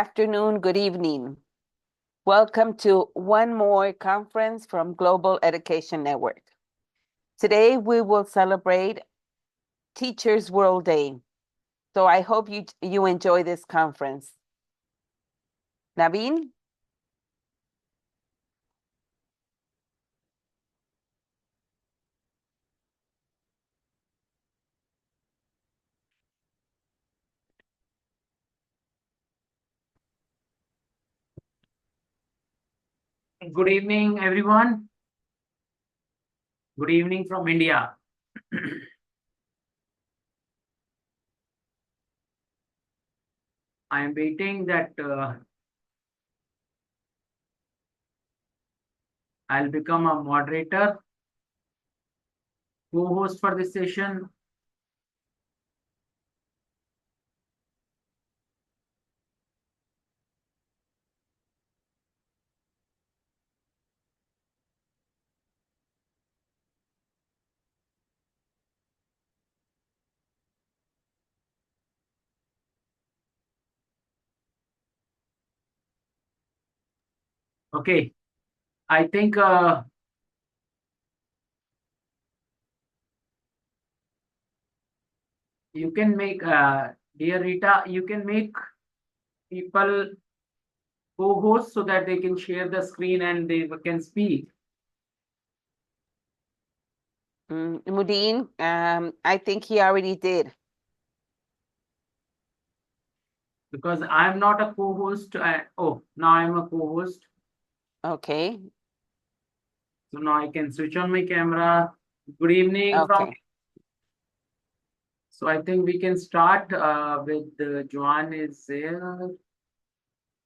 afternoon, good evening. Welcome to one more conference from Global Education Network. Today we will celebrate Teachers World Day. So I hope you enjoy this conference. Naveen? Good evening, everyone. Good evening from India. I am waiting that I'll become a moderator, co-host for this session. Okay, I think you can make, dear Rita, you can make people co-host so that they can share the screen and they can speak. Mudin, I think he already did. Because I'm not a co-host. Now I'm a co-host. Okay. So now I can switch on my camera. Good evening from. Okay. So I think we can start with Joanne is there.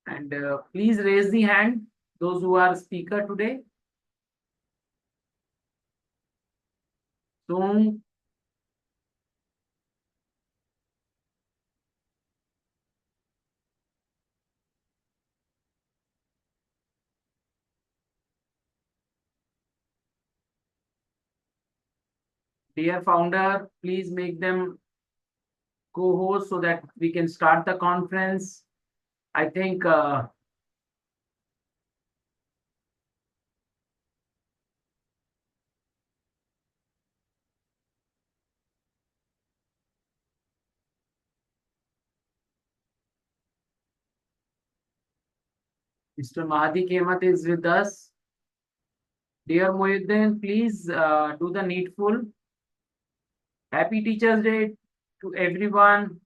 And please raise the hand, those who are speaker today. So dear founder, please make them co-host so that we can start the conference. I think Mr. Mahdi Kemat is with us. Dear Muhyiddin, please do the needful. Happy Teachers Day to everyone.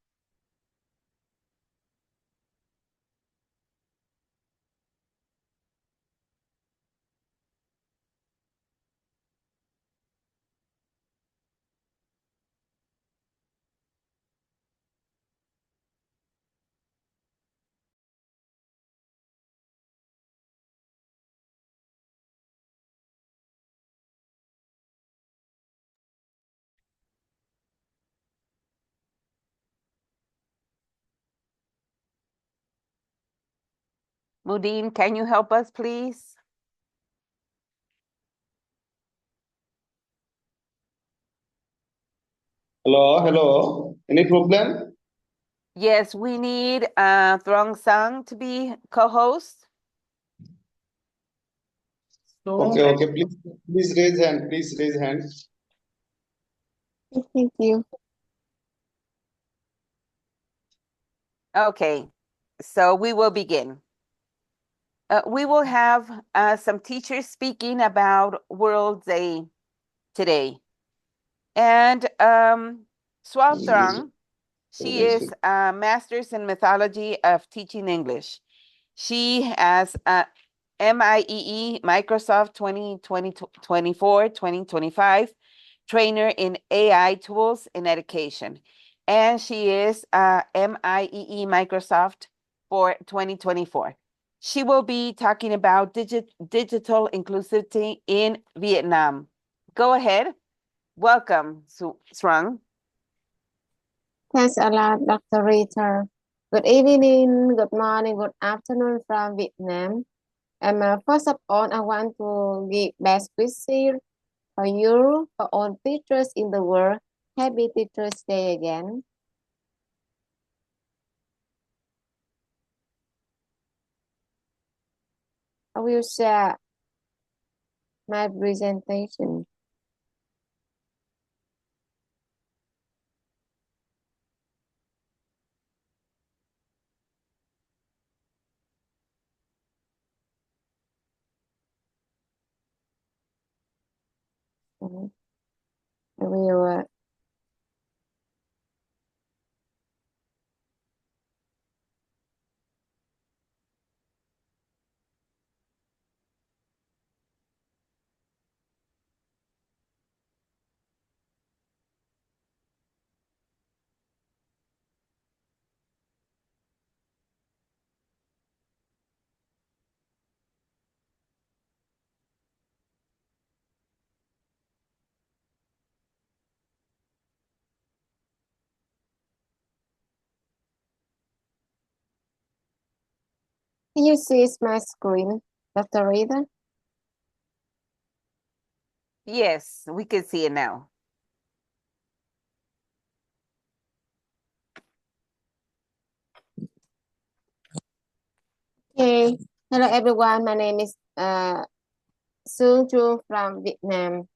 Mudin, can you help us, please? Hello. Any problem? Yes, we need Throng Sang to be co-host. So Okay. Please raise hand. Please raise hand. Thank you. Okay, so we will begin. We will have some teachers speaking about World Day today. And Swal Throng, she is a master's in methodology of teaching English. She has a MIEE Microsoft 2024-2025 trainer in AI tools in education. And she is a MIEE Microsoft for 2024. She will be talking about digital inclusivity in Vietnam. Go ahead. Welcome, Throng. Thanks a lot, Dr. Rita. Good evening, good morning, good afternoon from Vietnam. First of all, I want to give best wishes for you, for all teachers in the world. Happy Teachers Day again. I will share my presentation. Mhm. I will Can you see my screen, Dr. Rita? Yes, we can see it now. Okay. Hello everyone. My name is Sương Chu from Vietnam.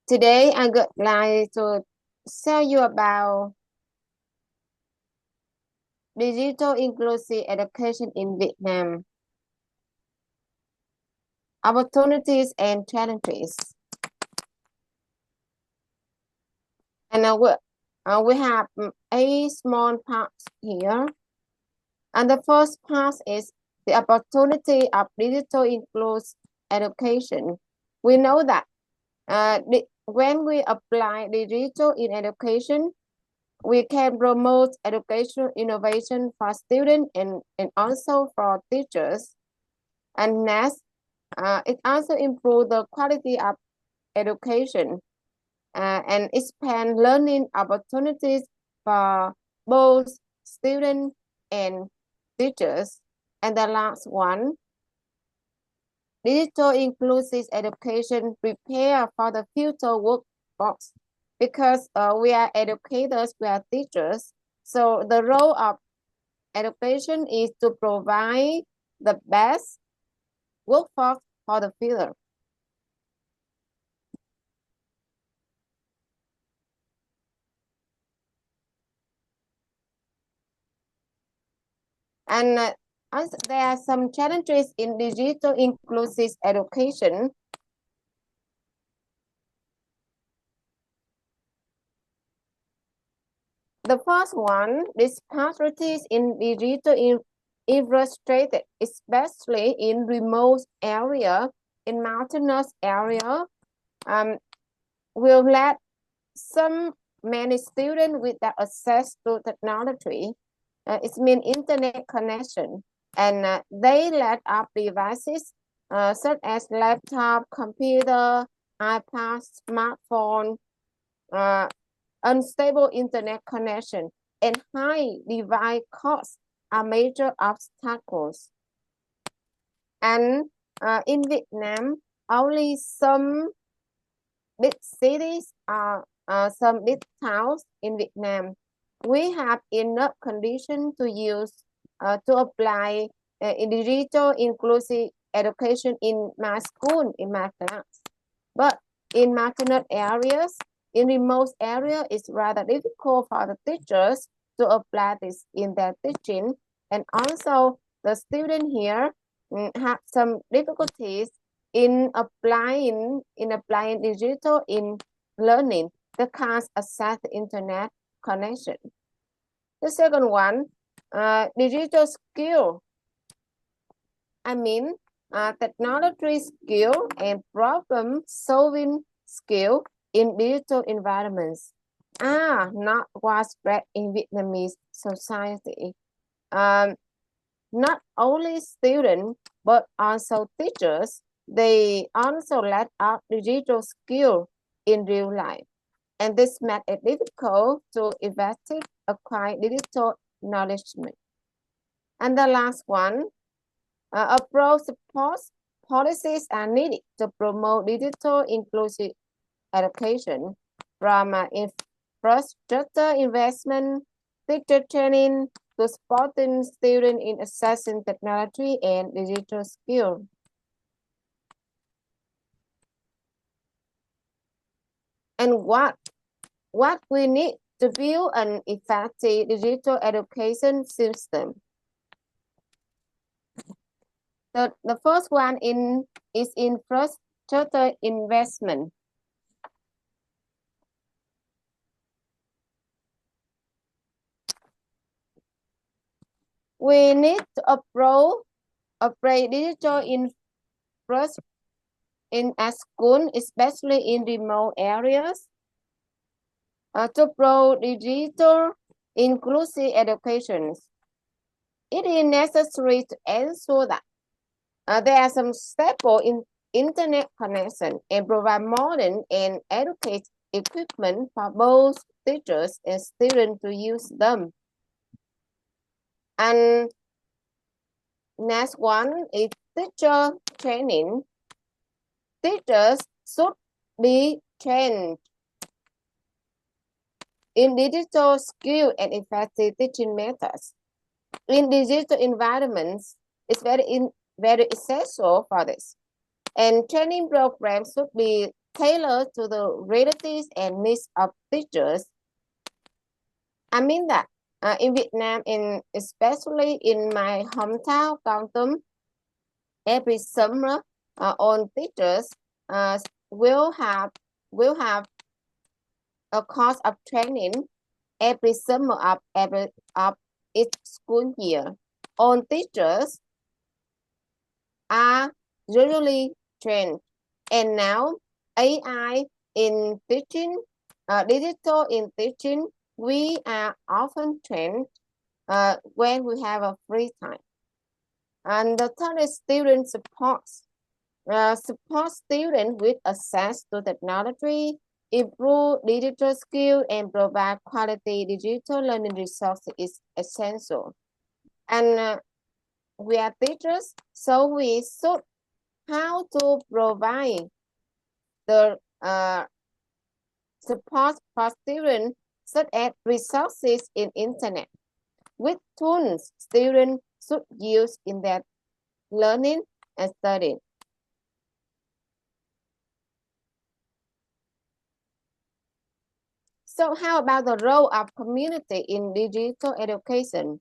Today I would like to tell you about digital inclusive education in Vietnam, opportunities and challenges. And we have a small part here. And the first part is the opportunity of digital inclusive education. We know that when we apply digital in education, we can promote educational innovation for students and also for teachers. And next, it also improves the quality of education and expand learning opportunities for both students and teachers. And the last one, digital inclusive education prepare for the future workforce because we are educators, we are teachers. So the role of education is to provide the best workforce for the future. And there are some challenges in digital inclusive education. The first one, disparities in digital infrastructure, especially in remote area, in mountainous area, will let many students without access to technology. It means internet connection, and they let up devices such as laptop, computer, iPad, smartphone, unstable internet connection, and high device costs are major obstacles. And in Vietnam, only some big cities are some big towns in Vietnam. We have enough condition to use to apply digital inclusive education in my school, in my class. But in mountainous areas, in remote area, it's rather difficult for the teachers to apply this in their teaching. And also the student here have some difficulties in applying digital in learning. They can't access the internet connection. The second one, digital skill. I mean, technology skill and problem solving skill in digital environments are not widespread in Vietnamese society. Not only students, but also teachers, they also lack out digital skill in real life. And this makes it difficult to effectively acquire digital knowledge. And the last one, approach support policies are needed to promote digital inclusive education from infrastructure investment, teacher training, to supporting students in accessing technology and digital skills. And what we need to build an effective digital education system. The first one is infrastructure investment. We need to upgrade digital infrastructure in a school, especially in remote areas, to promote digital inclusive education. It is necessary to ensure that there are some stable internet connection and provide modern and adequate equipment for both teachers and students to use them. And next one is teacher training. Teachers should be trained in digital skill and effective teaching methods. In digital environments, it's very essential for this. And training programs should be tailored to the realities and needs of teachers. I mean that in Vietnam, and especially in my hometown, Con Tum, every summer, all teachers will have a course of training every summer of each school year. All teachers are usually trained, and now AI in teaching, digital in teaching, we are often trained when we have a free time. And the third is student support. Support students with access to technology, improve digital skills, and provide quality digital learning resources is essential. And we are teachers, so we should how to provide the support for students, such as resources in internet, with tools students should use in their learning and studying. So how about the role of community in digital education?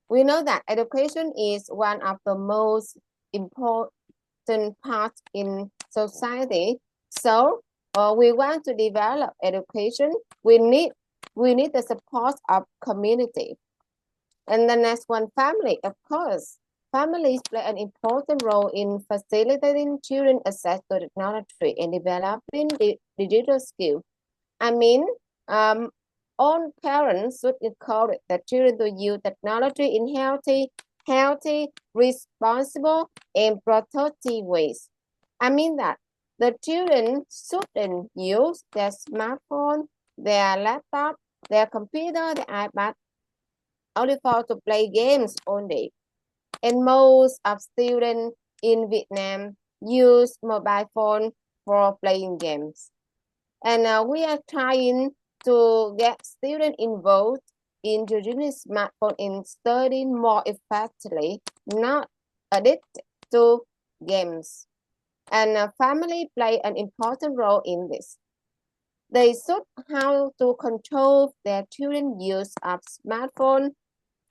We know that education is one of the most important parts in society. So we want to develop education. We need the support of community. And the next one, family, of course. Families play an important role in facilitating children access to technology and developing digital skills. I mean, all parents should encourage their children to use technology in healthy, responsible, and productive ways. I mean that the children shouldn't use their smartphone, their laptop, their computer, their iPad only for to play games all day. And most of students in Vietnam use mobile phone for playing games. And we are trying to get students involved in using smartphone in studying more effectively, not addicted to games. And family play an important role in this. They should how to control their children's use of smartphone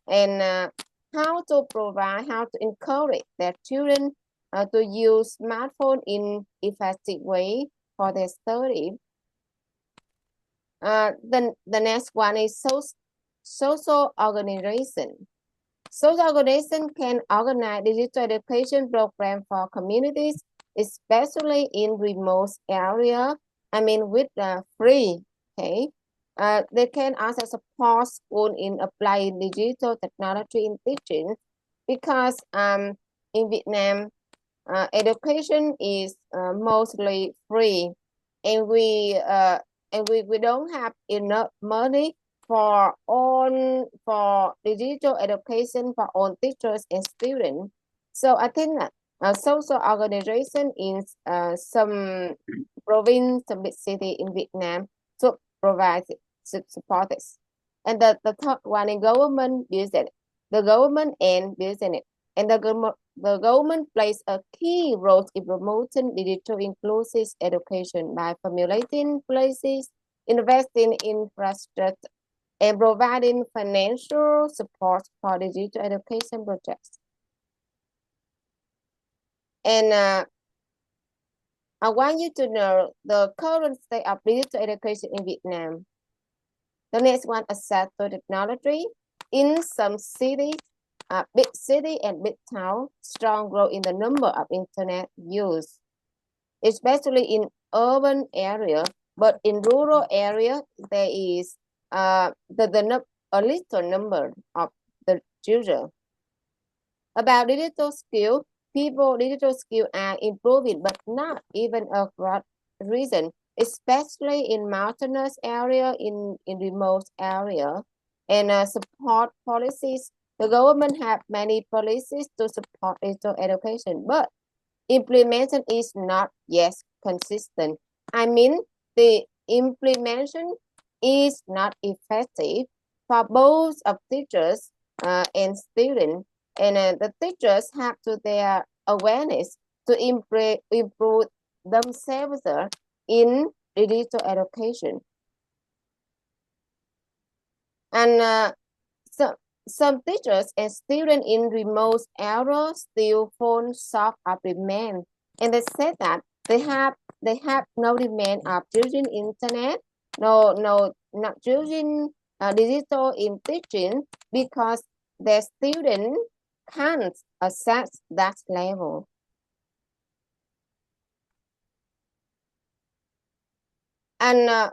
and how to encourage their children to use smartphone in effective way for their study. Then the next one is social organization. Social organization can organize digital education program for communities, especially in remote area. I mean, with free, okay. They can also support school in applying digital technology in teaching, because in Vietnam, education is mostly free, and we don't have enough money for digital education for all teachers and students. So I think that social organization in some province, some big city in Vietnam to provide support this. And the third one is government business. The government and business. And the government plays a key role in promoting digital inclusive education by formulating policies, investing in infrastructure, and providing financial support for digital education projects. And I want you to know the current state of digital education in Vietnam. The next one, access to technology. In some cities, big city and big town, strong growth in the number of internet use, especially in urban area. But in rural area, there is a little number of the children. About digital skill, digital skill are improving, but not even a broad reason, especially in mountainous area, in remote area, and support policies. The government have many policies to support digital education, but implementation is not yet consistent. I mean, the implementation is not effective for both of teachers and students, and the teachers have to their awareness to improve themselves in digital education. And some teachers and students in remote areas still fall short of demand, and they said that they have no demand of using internet, not using digital in teaching because their student can't access that level. And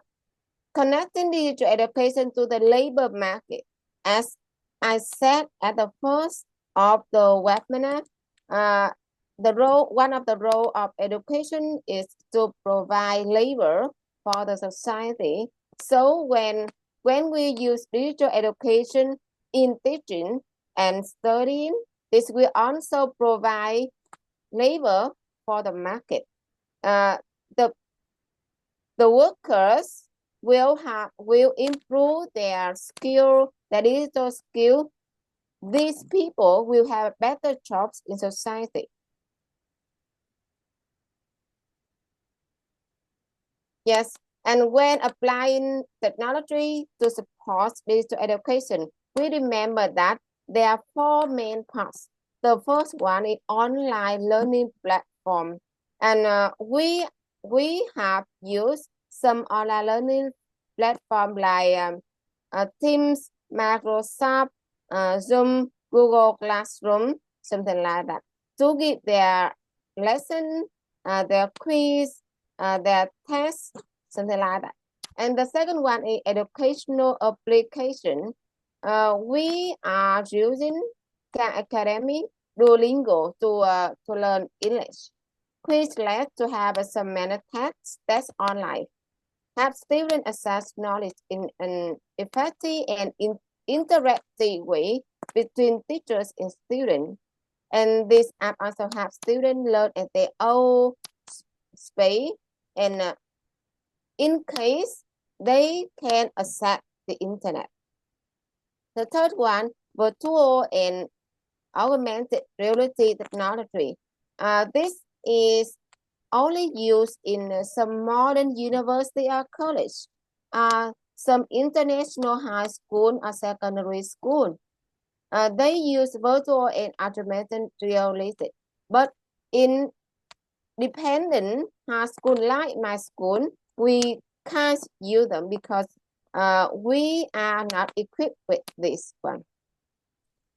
connecting digital education to the labor market, as I said at the first of the webinar, one of the role of education is to provide labor for the society. So when we use digital education in teaching and studying, this will also provide labor for the market. The workers will improve their skill, their digital skill. These people will have better jobs in society. Yes, and when applying technology to support digital education, we remember that there are four main parts. The first one is online learning platform, and we have used some online learning platform like Teams, Microsoft, Zoom, Google Classroom, something like that, to give their lesson, their quiz, their tests, something like that. And the second one is educational application. We are using Khan Academy, Duolingo to learn English. Quizlet to have some many tests online. Have students access knowledge in an effective and interactive way between teachers and students. And this app also have students learn at their own space, and in case they can access the internet. The third one, virtual and augmented reality technology. This is only used in some modern university or college, some international high school or secondary school. They use virtual and augmented reality, but in dependent high school like my school, we can't use them because we are not equipped with this one.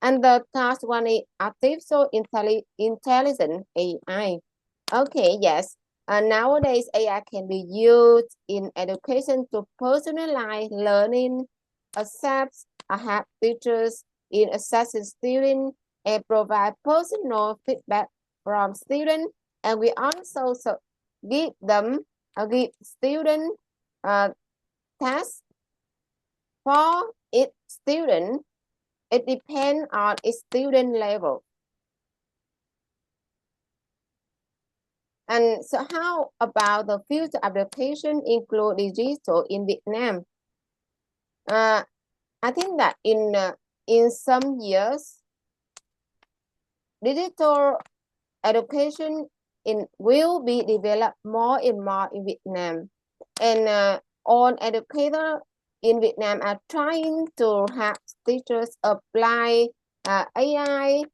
And the last one is artificial intelligence, AI. Okay, yes. Nowadays, AI can be used in education to personalize learning, accept help teachers in assessing students, and provide personal feedback from students. And we also give student tasks for each student. It depends on its student level. And so how about the future application include digital in Vietnam? I think that in some years, digital education will be developed more and more in Vietnam, and all educators in Vietnam are trying to have teachers apply AI,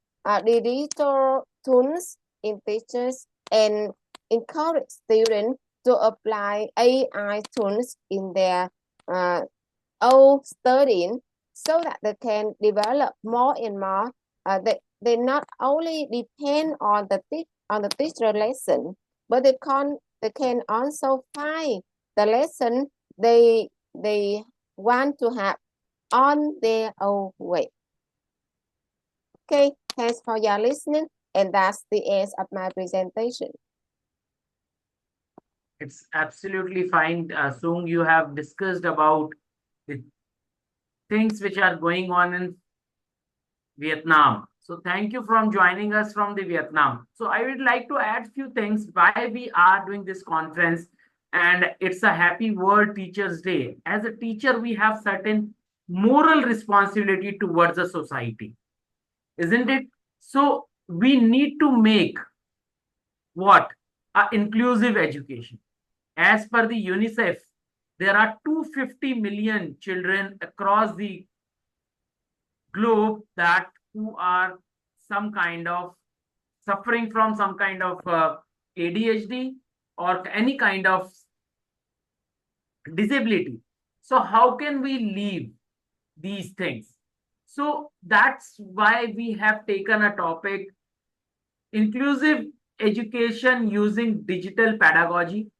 digital tools in teachers, and encourage students to apply AI tools in their own studying, so that they can develop more and more. They not only depend on the teacher lesson, but they can also find the lesson they want to have on their own way. Okay, thanks for your listening, and that's the end of my presentation. It's absolutely fine. Sung, you have discussed about the things which are going on in Vietnam. So thank you for joining us from the Vietnam. So I would like to add few things why we are doing this conference, and it's a happy World Teachers Day. As a teacher, we have certain moral responsibility towards the society, isn't it? So we need to make what? A inclusive education. As per the UNICEF, there are 250 million children across the globe that who are some kind of suffering from some kind of ADHD or any kind of disability. So how can we leave these things? So that's why we have taken a topic, inclusive education using digital pedagogy.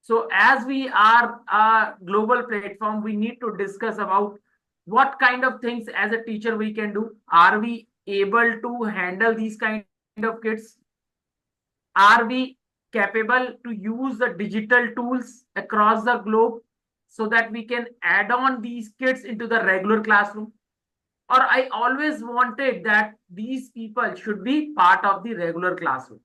So as we are a global platform, we need to discuss about what kind of things as a teacher we can do. Are we able to handle these kind of kids? Are we capable to use the digital tools across the globe so that we can add on these kids into the regular classroom? Or I always wanted that these people should be part of the regular classroom.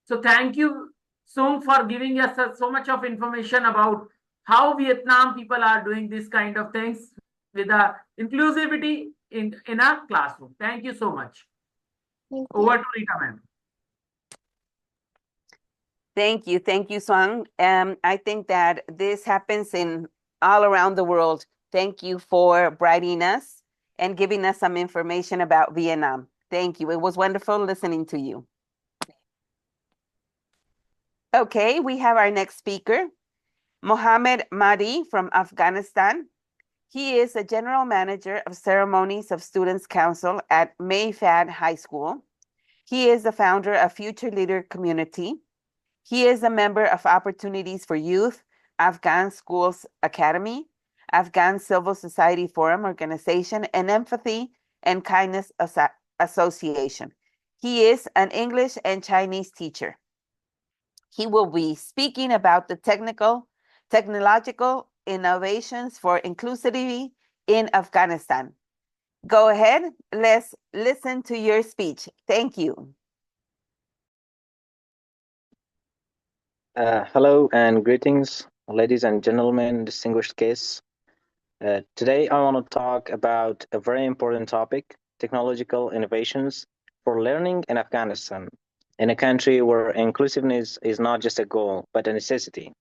So thank you, Sung, for giving us so much of information about how Vietnam people are doing this kind of things with the inclusivity in a classroom. Thank you so much. Thank you. Over to Rita, ma'am. Thank you, Sung. I think that this happens in all around the world. Thank you for brightening us and giving us some information about Vietnam. Thank you. It was wonderful listening to you. Okay, we have our next speaker, Mohammed Mahdi from Afghanistan. He is a general manager of ceremonies of Students Council at Mae Phan High School. He is the founder of Future Leader Community. He is a member of Opportunities for Youth, Afghan Schools Academy, Afghan Civil Society Forum Organization, and Empathy and Kindness Association. He is an English and Chinese teacher. He will be speaking about the technological innovations for inclusivity in Afghanistan. Go ahead, let's listen to your speech. Thank you. Hello and greetings, ladies and gentlemen, distinguished guests. Today I want to talk about a very important topic, technological innovations for learning in Afghanistan, in a country where inclusiveness is not just a goal, but a necessity.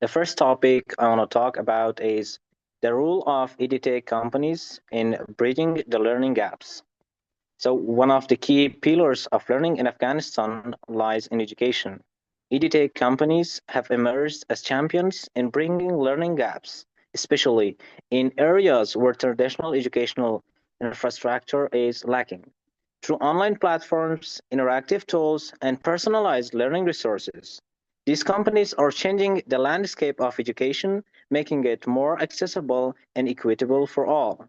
The first topic I want to talk about is the role of EdTech companies in bridging the learning gaps. So one of the key pillars of learning in Afghanistan lies in education. EdTech companies have emerged as champions in bringing learning gaps, especially in areas where traditional educational infrastructure is lacking. Through online platforms, interactive tools, and personalized learning resources, these companies are changing the landscape of education, making it more accessible and equitable for all.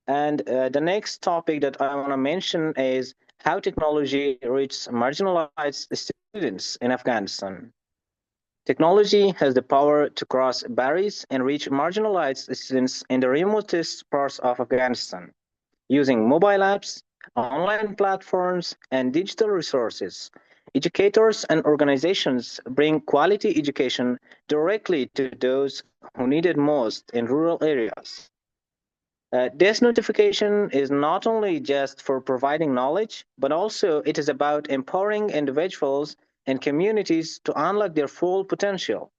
And the next topic that I want to mention is how technology reaches marginalized students in Afghanistan. Technology has the power to cross barriers and reach marginalized students in the remotest parts of Afghanistan. Using mobile apps, online platforms, and digital resources, educators and organizations bring quality education directly to those who need it most in rural areas. This notification is not only just for providing knowledge, but also it is about empowering individuals and communities to unlock their full potential.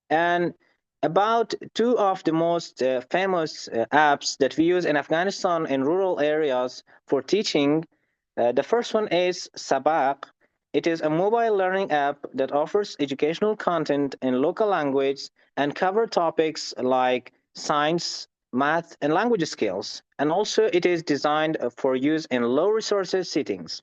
And about two of the most famous apps that we use in Afghanistan in rural areas for teaching. The first one is Sabaq. It is a mobile learning app that offers educational content in local language and cover topics like science, math, and language skills. And also it is designed for use in low resources settings.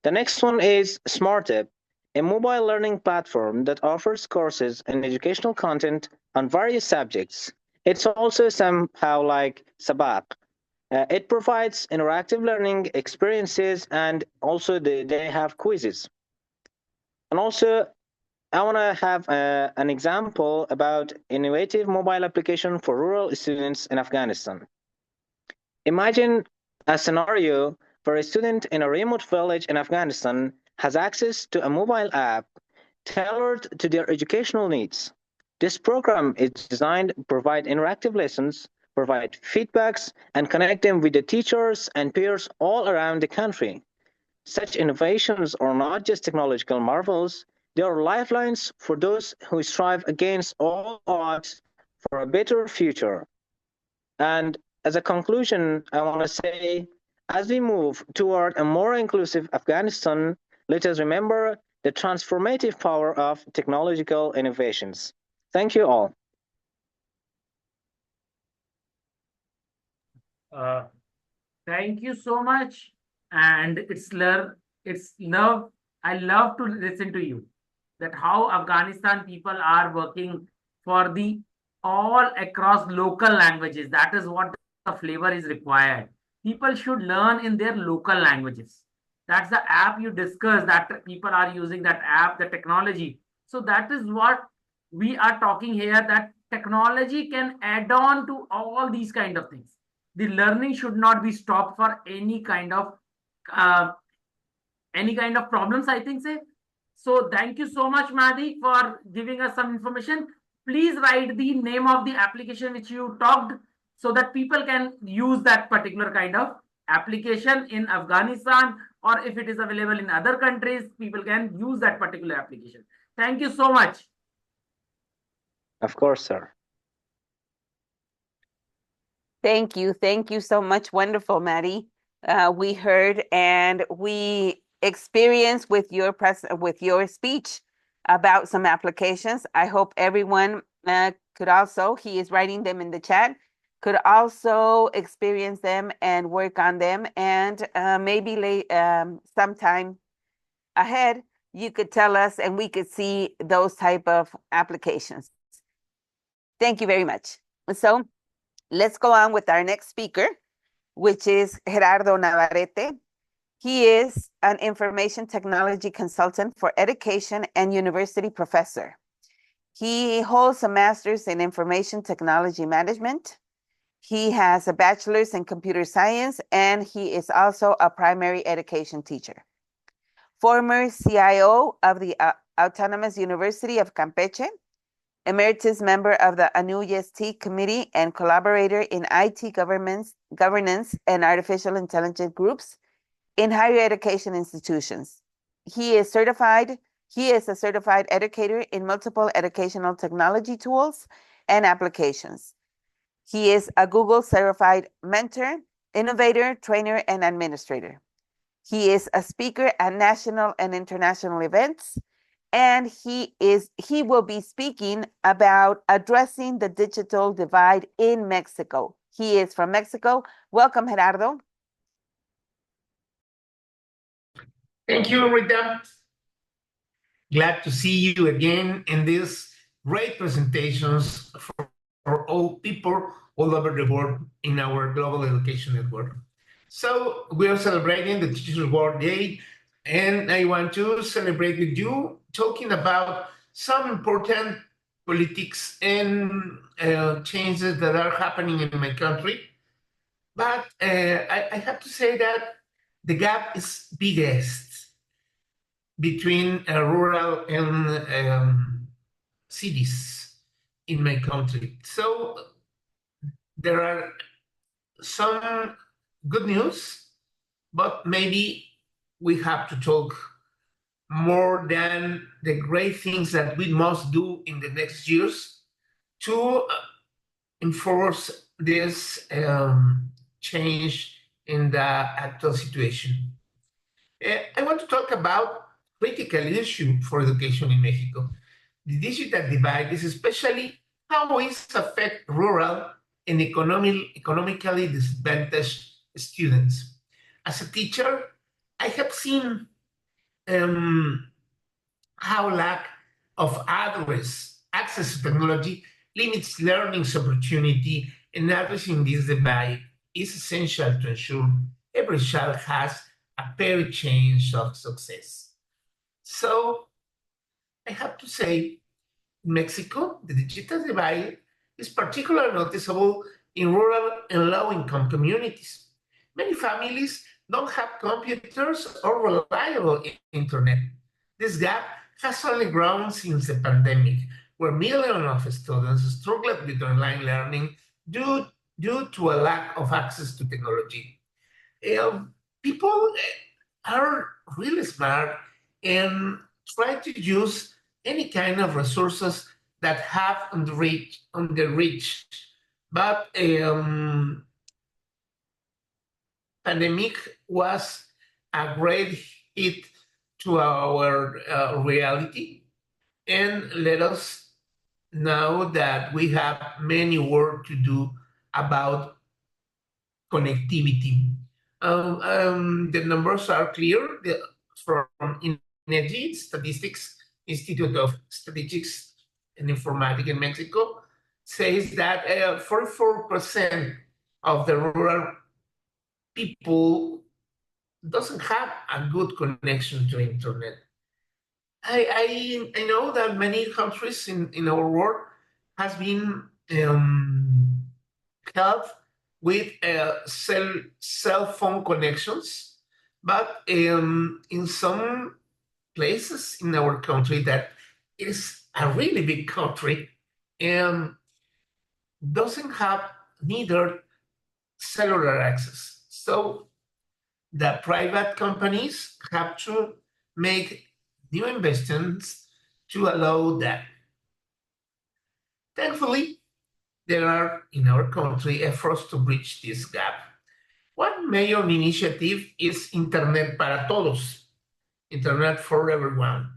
The next one is SmartApp, a mobile learning platform that offers courses and educational content on various subjects. It's also somehow like Sabaq. It provides interactive learning experiences and also they have quizzes. And also, I want to have an example about innovative mobile application for rural students in Afghanistan. Imagine a scenario where a student in a remote village in Afghanistan has access to a mobile app tailored to their educational needs. This program is designed to provide interactive lessons, provide feedbacks, and connect them with the teachers and peers all around the country. Such innovations are not just technological marvels, they are lifelines for those who strive against all odds for a better future. And as a conclusion, I want to say, as we move toward a more inclusive Afghanistan, let us remember the transformative power of technological innovations. Thank you all. Thank you so much. And it's love. I love to listen to you that how Afghanistan people are working for the all across local languages. That is what the flavor is required. People should learn in their local languages. That's the app you discussed that people are using that app, the technology. So that is what we are talking here, that technology can add on to all these kind of things. The learning should not be stopped for any kind of problems, I think say. So thank you so much, Madhi, for giving us some information. Please write the name of the application which you talked so that people can use that particular kind of application in Afghanistan, or if it is available in other countries, people can use that particular application. Thank you so much. Of course, sir. Thank you. Thank you so much. Wonderful, Maddie. We heard and we experienced with your speech about some applications. I hope everyone could also, he is writing them in the chat, could also experience them and work on them. And maybe sometime ahead, you could tell us and we could see those type of applications. Thank you very much. So let's go on with our next speaker, which is Gerardo Navarrete. He is an information technology consultant for education and university professor. He holds a master's in information technology management. He has a bachelor's in computer science, and he is also a primary education teacher. Former CIO of the Autonomous University of Campeche, emeritus member of the ANU-YES-T committee and collaborator in IT governance and artificial intelligence groups in higher education institutions. He is a certified educator in multiple educational technology tools and applications. He is a Google certified mentor, innovator, trainer, and administrator. He is a speaker at national and international events, and he will be speaking about addressing the digital divide in Mexico. He is from Mexico. Welcome, Gerardo. Thank you, Rita. Glad to see you again in these great presentations for all people all over the world in our Global Education Network. So we are celebrating the Teachers World Day, and I want to celebrate with you talking about some important politics and changes that are happening in my country. But I have to say that the gap is biggest between rural and cities in my country. So there are some good news, but maybe we have to talk more than the great things that we must do in the next years to enforce this change in the actual situation. I want to talk about critical issue for education in Mexico. The digital divide is especially how it affects rural and economically disadvantaged students. As a teacher, I have seen how lack of access to technology limits learning opportunity, and addressing this divide is essential to ensure every child has a fair chance of success. So I have to say, in Mexico, the digital divide is particularly noticeable in rural and low-income communities. Many families don't have computers or reliable internet. This gap has only grown since the pandemic, where millions of students struggled with online learning due to a lack of access to technology. People are really smart and try to use any kind of resources that have on the reach. But pandemic was a great hit to our reality, and let us know that we have many work to do about connectivity. The numbers are clear from INEGI, Statistics Institute of Statistics and Informatics in Mexico, says that 44% of the rural people doesn't have a good connection to internet. I know that many countries in our world has been helped with cell phone connections, but in some places in our country that is a really big country and doesn't have neither cellular access. So the private companies have to make new investments to allow that. Thankfully, there are in our country efforts to bridge this gap. One major initiative is Internet para Todos, Internet for Everyone.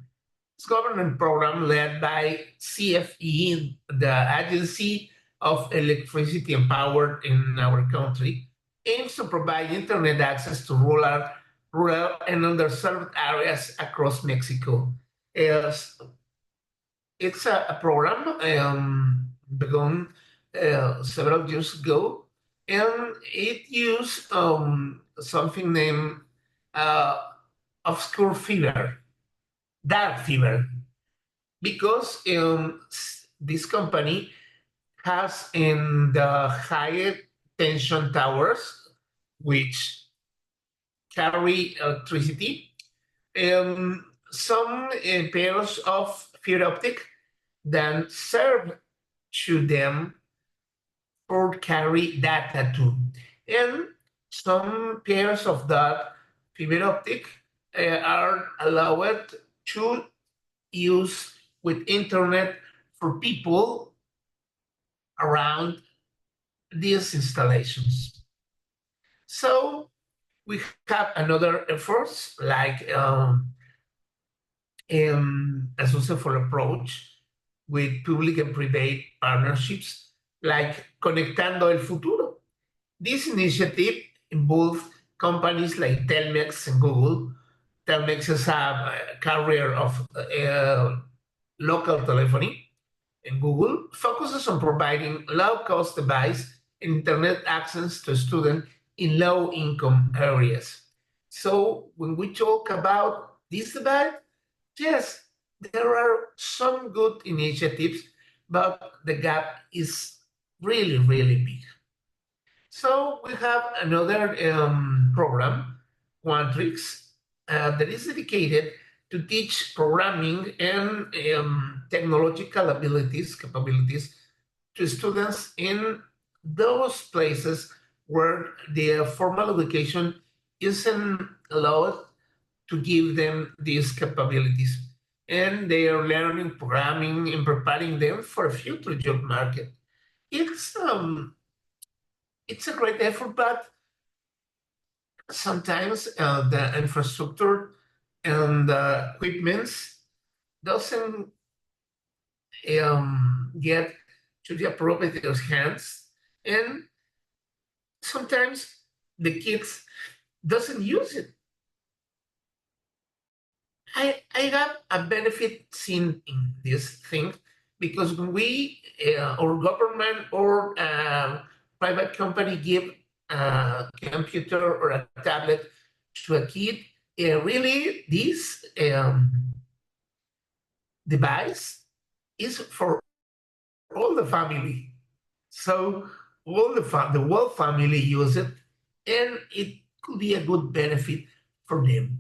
It's a government program led by CFE, the Agency of Electricity and Power in our country, aims to provide internet access to rural and underserved areas across Mexico. It's a program begun several years ago, and it used something named obscure fever, dark fever, because this company has in the higher tension towers, which carry electricity, some pairs of fiber optic that serve to them for carry data too. And some pairs of that fiber optic are allowed to use with internet for people around these installations. So we have another efforts like a successful approach with public and private partnerships like Conectando el Futuro. This initiative involves companies like Telmex and Google. Telmex is a carrier of local telephony, and Google focuses on providing low-cost device and internet access to students in low-income areas. So when we talk about this divide, yes, there are some good initiatives, but the gap is really, really big. So we have another program, Quantrix, that is dedicated to teach programming and technological capabilities to students in those places where the formal education isn't allowed to give them these capabilities. And they are learning programming and preparing them for a future job market. It's a great effort, but sometimes the infrastructure and the equipments doesn't get to the appropriate hands, and sometimes the kids doesn't use it. I have a benefit seen in this thing because when we or government or private company give a computer or a tablet to a kid, really this device is for all the family. So all the whole family use it, and it could be a good benefit for them.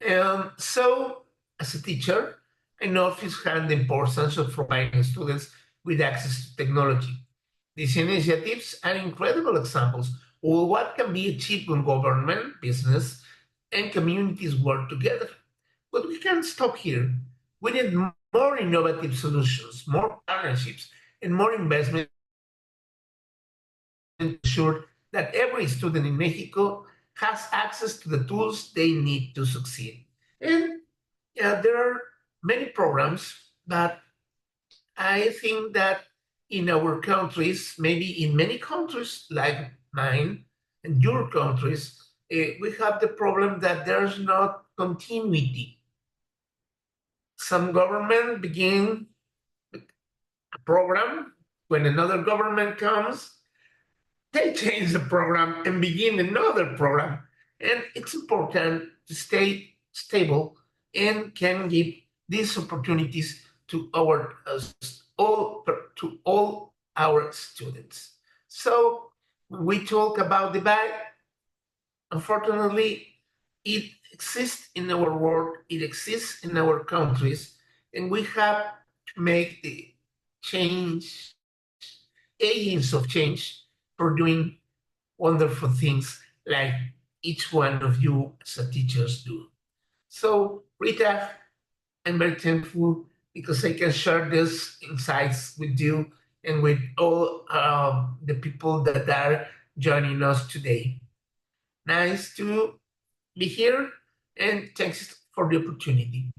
And so, as a teacher, I know firsthand the importance of providing students with access to technology. These initiatives are incredible examples of what can be achieved when government, business, and communities work together. But we can't stop here. We need more innovative solutions, more partnerships, and more investment to ensure that every student in Mexico has access to the tools they need to succeed. And there are many programs that I think that in our countries, maybe in many countries like mine and your countries, we have the problem that there's not continuity. Some government begin a program, when another government comes, they change the program and begin another program. And it's important to stay stable and can give these opportunities to all our students. So we talk about debate. Unfortunately, it exists in our world, it exists in our countries, and we have to make the change, agents of change, for doing wonderful things like each one of you as teachers do. So, Rita, I'm very thankful because I can share these insights with you and with all the people that are joining us today. Nice to be here, and thanks for the opportunity.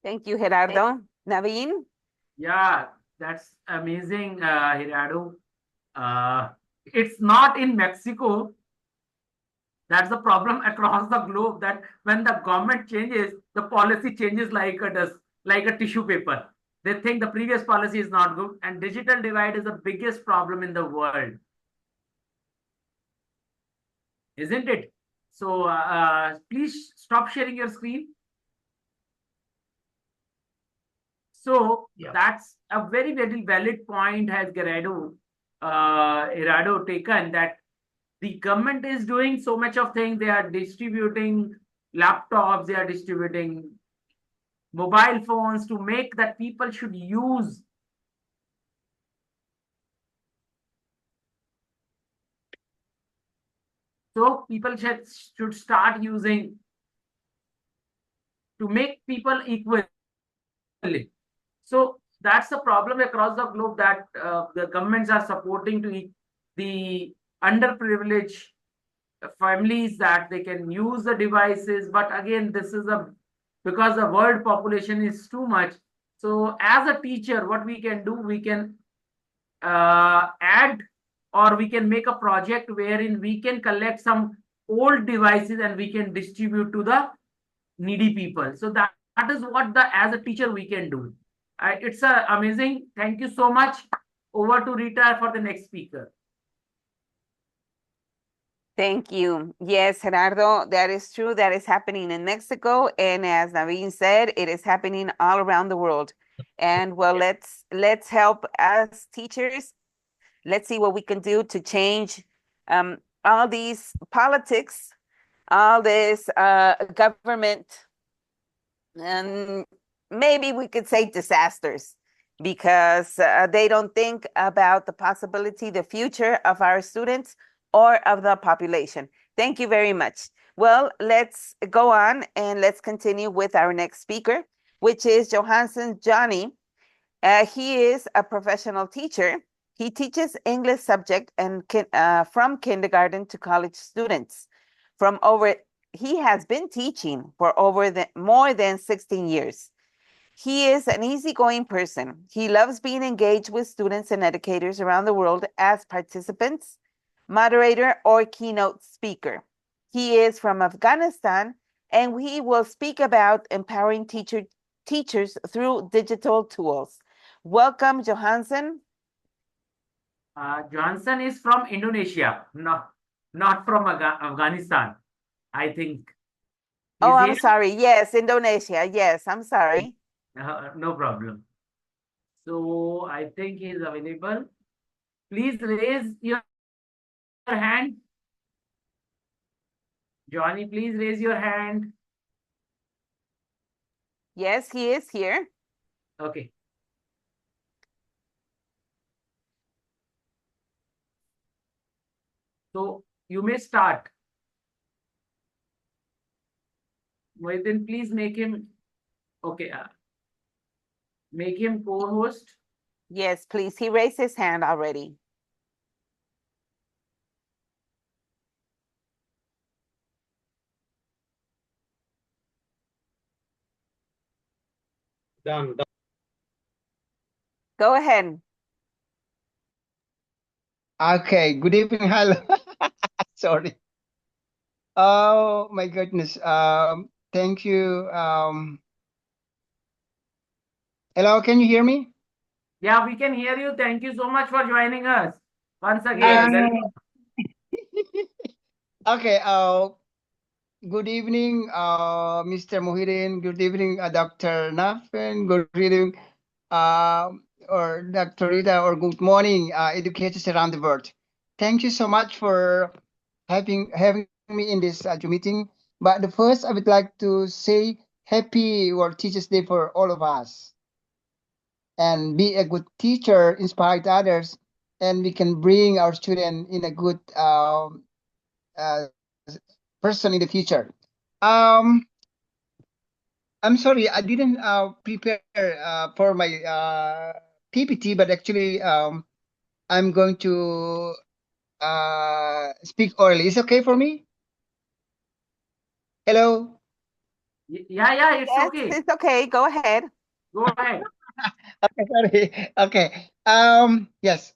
Thank you, Gerardo. Naveen? Yeah, that's amazing, Gerardo. It's not in Mexico. That's the problem across the globe, that when the government changes, the policy changes like a tissue paper. They think the previous policy is not good, and digital divide is the biggest problem in the world, isn't it? So please stop sharing your screen. So Yeah. that's a very, very valid point has Gerardo taken, that the government is doing so much of things. They are distributing laptops, they are distributing mobile phones to make that people should use. So people should start using to make people equal. So that's the problem across the globe, that the governments are supporting to the underprivileged families that they can use the devices. But again, this is because the world population is too much. So as a teacher, what we can do, we can add, or we can make a project wherein we can collect some old devices and we can distribute to the needy people. So that is what as a teacher we can do. It's amazing. Thank you so much. Over to Rita for the next speaker. Thank you. Yes, Gerardo, that is true. That is happening in Mexico. And as Naveen said, it is happening all around the world. And well, let's help as teachers. Let's see what we can do to change all these politics all this government, and maybe we could say disasters, because they don't think about the possibility, the future of our students or of the population. Thank you very much. Well, let's go on and let's continue with our next speaker, which is Johansson Johnny. He is a professional teacher. He teaches English subject and from kindergarten to college students. He has been teaching for more than 16 years. He is an easygoing person. He loves being engaged with students and educators around the world as participants, moderator, or keynote speaker. He is from Afghanistan, and he will speak about empowering teachers through digital tools. Welcome, Johansson. Johnson is from Indonesia, not from Afghanistan. I think. Oh, Is I'm he? sorry. Yes, Indonesia. Yes, I'm sorry. No problem. So I think he is available. Please raise your hand. Johnny, please raise your hand. Yes, he is here. Okay. So you may start. Mohidin, please make him, okay, make him co-host. Yes, please. He raised his hand already. Done. Go ahead. Okay, good evening. Hello. Sorry. Oh my goodness. Thank you. Hello, can you hear me? Yeah, we can hear you. Thank you so much for joining us once Yes. again. Welcome. Okay. Good evening, Mr. Mohidin. Good evening, Dr. Nafin. Good evening, or Dr. Rita, or good morning, educators around the world. Thank you so much for having me in this meeting. But the first, I would like to say Happy World Teachers Day for all of us. And be a good teacher, inspire others, and we can bring our student in a good uh, person in the future. I'm sorry, I didn't prepare for my PPT, but actually I'm going to speak orally. Is it okay for me? Hello? Yeah, it's Yes, okay. it's okay. Go ahead. Go ahead. Okay, sorry. Okay. Yes.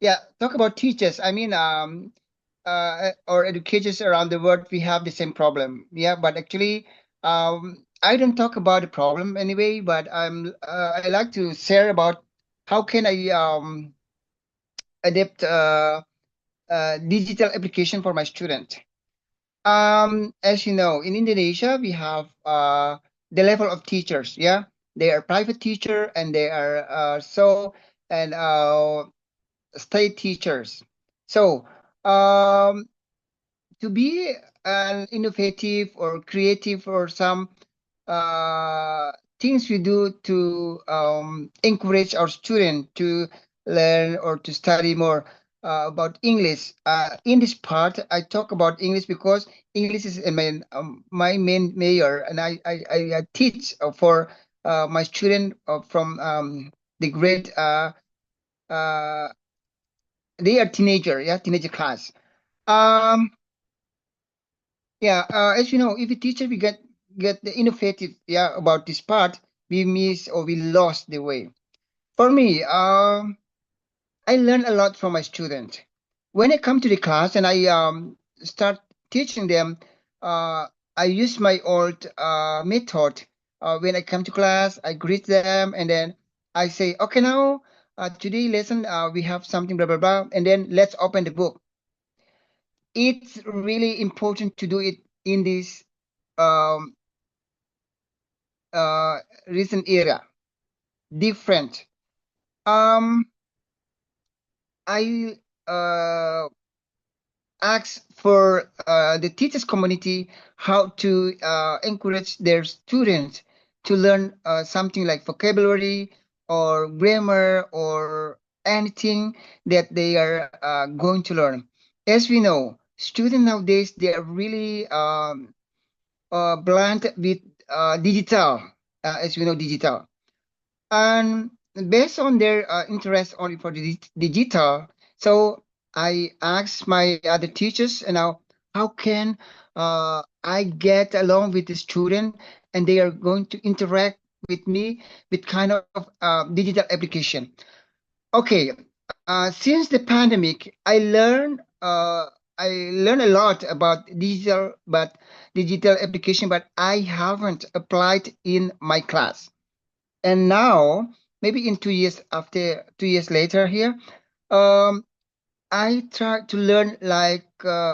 Yeah, talk about teachers. I mean, or educators around the world, we have the same problem. Yeah, but actually, I don't talk about the problem anyway, but I like to share about how can I adapt digital application for my student. As you know, in Indonesia, we have the level of teachers. Yeah, they are private teacher and they are and state teachers. So, to be an innovative or creative or some things we do to encourage our student to learn or to study more about English. In this part, I talk about English because English is my main major, and I teach for my student from the grade. Uh, they are teenager, yeah, teenager class. Um, Yeah, as you know, if a teacher we get the innovative, yeah, about this part, we miss or we lost the way. For me, I learn a lot from my student. When I come to the class and I start teaching them, I use my old method. When I come to class, I greet them and then I say, okay, now today lesson we have something blah blah blah, and then let's open the book. It's really important to do it in this um, recent era. Different. Um, I uh, ask for the teachers community how to encourage their students to learn something like vocabulary or grammar or anything that they are going to learn. As we know, students nowadays, they are really blunt with digital, as we know, digital. And based on their interest only for the digital, so I asked my other teachers, how can I get along with the student and they are going to interact with me with kind of digital application. Okay, since the pandemic, I learned a lot about digital application, but I haven't applied in my class. And now, maybe in 2 years after 2 years later here, I try to learn like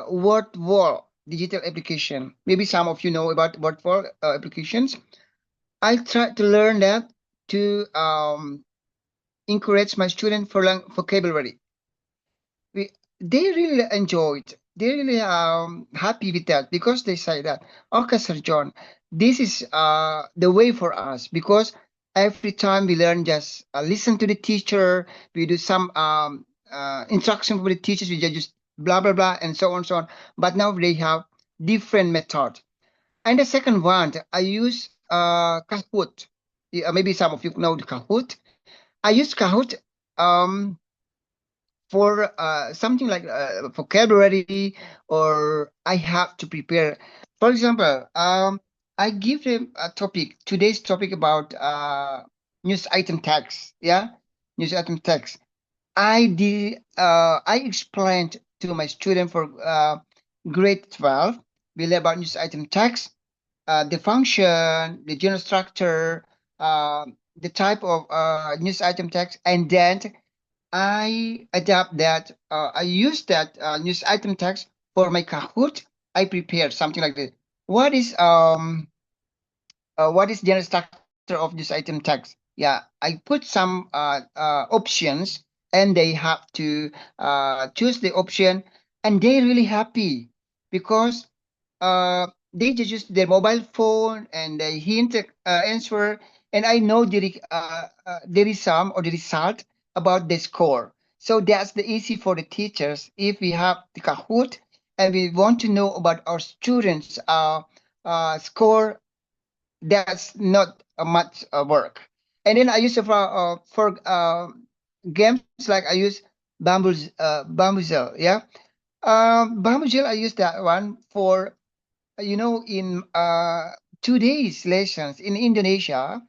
word wall digital application. Maybe some of you know about word wall applications. I try to learn that to encourage my student for learn vocabulary. They really enjoyed. They really happy with that because they say that, okay, Sir John, this is the way for us because every time we learn, just listen to the teacher, we do some instruction for the teachers, we just blah blah blah and so on so on. But now they have different method. And the second one, I use Kahoot. Maybe some of you know the Kahoot. I use Kahoot. For something like vocabulary or I have to prepare. For example, I give them a topic, today's topic about news item tags. Yeah, news item tags. I explained to my student for grade 12, we learn about news item tags, the function, the general structure, the type of news item text, and then I adapt that. I use that news item text for my Kahoot. I prepare something like this. What is general structure of this item text? Yeah, I put some options, and they have to choose the option, and they're really happy because they just use their mobile phone and they hint answer, and I know there is some or the result about the score. So that's the easy for the teachers if we have the Kahoot and we want to know about our students' score. That's not much work. And then I use it for games like I use Bamboozle. Yeah, Bamboozle. I use that one for in 2 days lessons in Indonesia.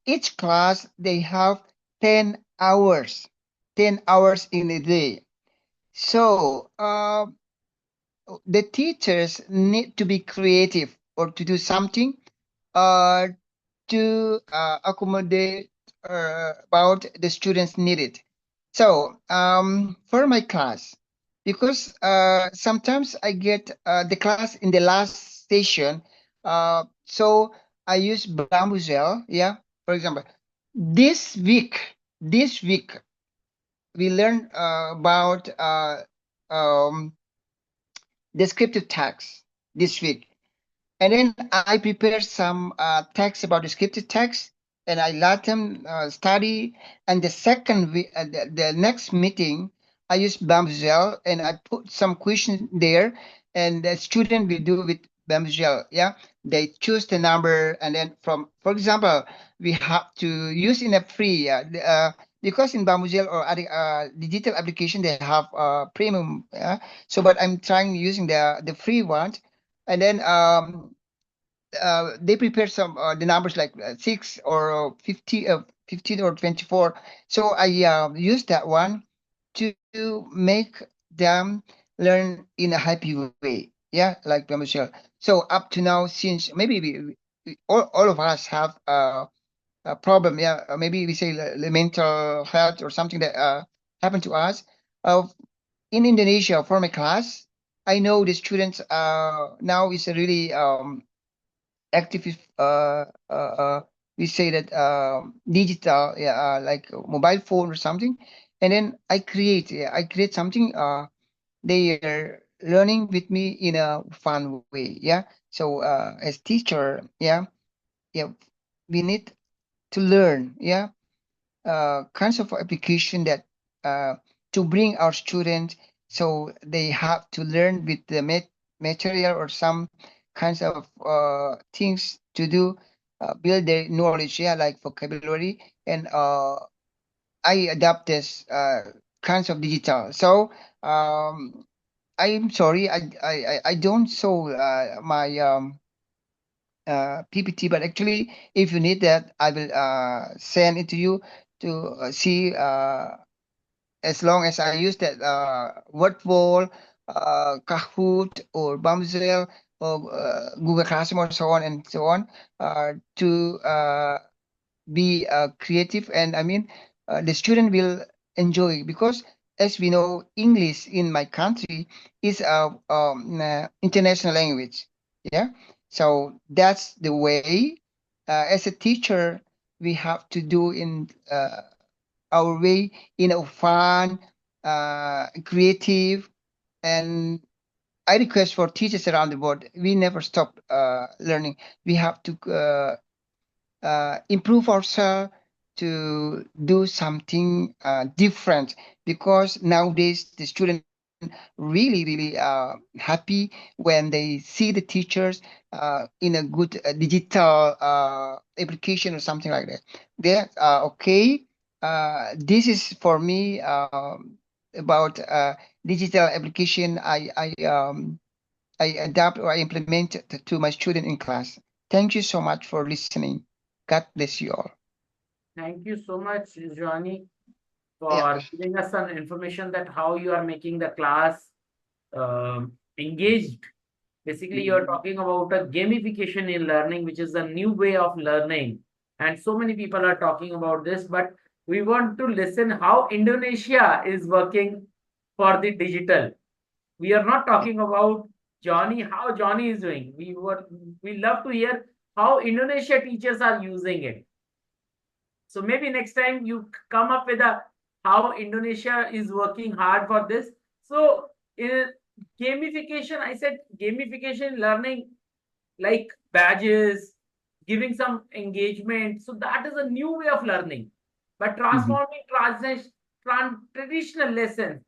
Each class they have 10 hours, 10 hours in a day. So the teachers need to be creative or to do something to accommodate about the students needed. So for my class, because sometimes I get the class in the last session, so I use Bamboozle. Yeah, for example, this week, we learn about descriptive tags this week. And then I prepare some text about descriptive text, and I let them study. And the second week, the next meeting, I use Bamboozle, and I put some questions there, and the student will do with Bamboozle. Yeah, they choose the number, and then for example, we have to use in a free. Because in Bamboozle or other digital application they have premium. So, but I'm trying using the free one, and then they prepare some the numbers like 6 or 50 15 or 24. So I use that one to make them learn in a happy way. Yeah, like Michelle. So up to now, since maybe all of us have a problem, yeah, maybe we say the mental health or something that happened to us in Indonesia for my class. I know the students now is a really active we say that digital, yeah, like a mobile phone or something, and then I create something they are learning with me in a fun way. Yeah. So as teacher, yeah, we need to learn. Yeah, kinds of application that to bring our students, so they have to learn with the material or some kinds of things to do, build their knowledge, yeah, like vocabulary, and I adapt this kinds of digital. So I'm sorry, I don't show my PPT, but actually, if you need that, I will send it to you to see. As long as I use that Wordwall, Kahoot, or Bumzel, or Google Classroom, or so on and so on, to be creative. And I mean, the student will enjoy, because as we know, English in my country is a international language. Yeah, so that's the way. As a teacher, we have to do in our way, in a fun, creative, and I request for teachers around the world, we never stop learning. We have to improve ourselves to do something different, because nowadays the student really happy when they see the teachers in a good digital application or something like that. They're okay. This is for me about digital application. I adapt or I implement it to my student in class. Thank you so much for listening. God bless you all. Thank you so much, Johnny, Yeah. for giving us some information that how you are making the class engaged. Basically, you're talking about a gamification in learning, which is a new way of learning. And so many people are talking about this, but we want to listen how Indonesia is working for the digital. We are not talking about Johnny, how Johnny is doing. We love to hear how Indonesia teachers are using it. So maybe next time you come up with a how Indonesia is working hard for this. So in gamification, I said gamification learning, like badges, giving some engagement. So that is a new way of learning. But transforming traditional lessons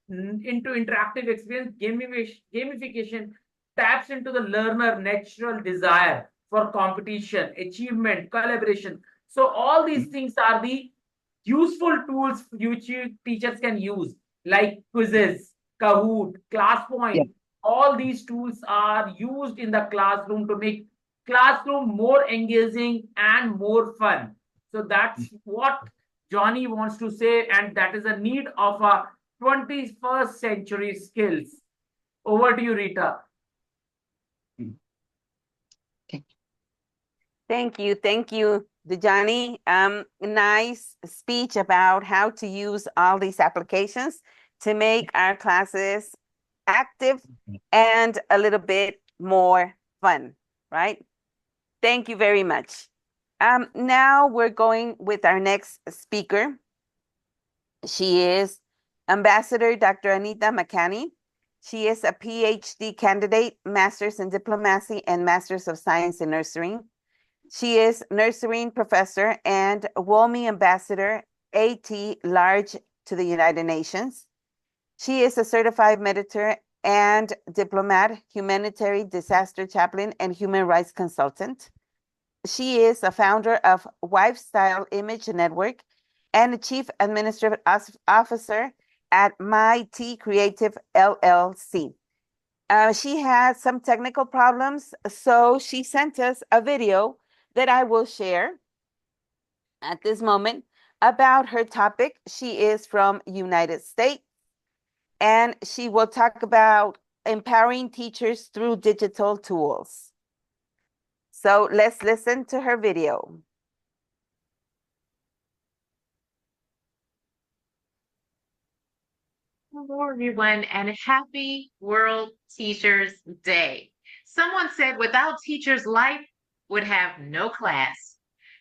into interactive experience, gamification taps into the learner natural desire for competition, achievement, collaboration. So all these things are the useful tools future teachers can use, like quizzes, Kahoot, Yeah. ClassPoint. All these tools are used in the classroom to make classroom more engaging and more fun. So that's what Johnny wants to say, and that is a need of a 21st century skills. Over to you, Rita. Thank you, Dejani. Nice speech about how to use all these applications to make our classes active and a little bit more fun, right? Thank you very much. Now we're going with our next speaker. She is Ambassador Dr. Anita McCanney. She is a PhD candidate, Master's in Diplomacy and Master's of Science in Nursing. She is Nursing Professor and WOMI Ambassador AT Large to the United Nations. She is a certified mediator and diplomat, humanitarian disaster chaplain, and human rights consultant. She is a founder of Lifestyle Image Network and a chief administrative officer at MyT Creative LLC. She had some technical problems, so she sent us a video that I will share at this moment about her topic. She is from United States, and she will talk about empowering teachers through digital tools. So let's listen to her video. Hello, everyone, and happy World Teachers Day. Someone said without teachers, life would have no class.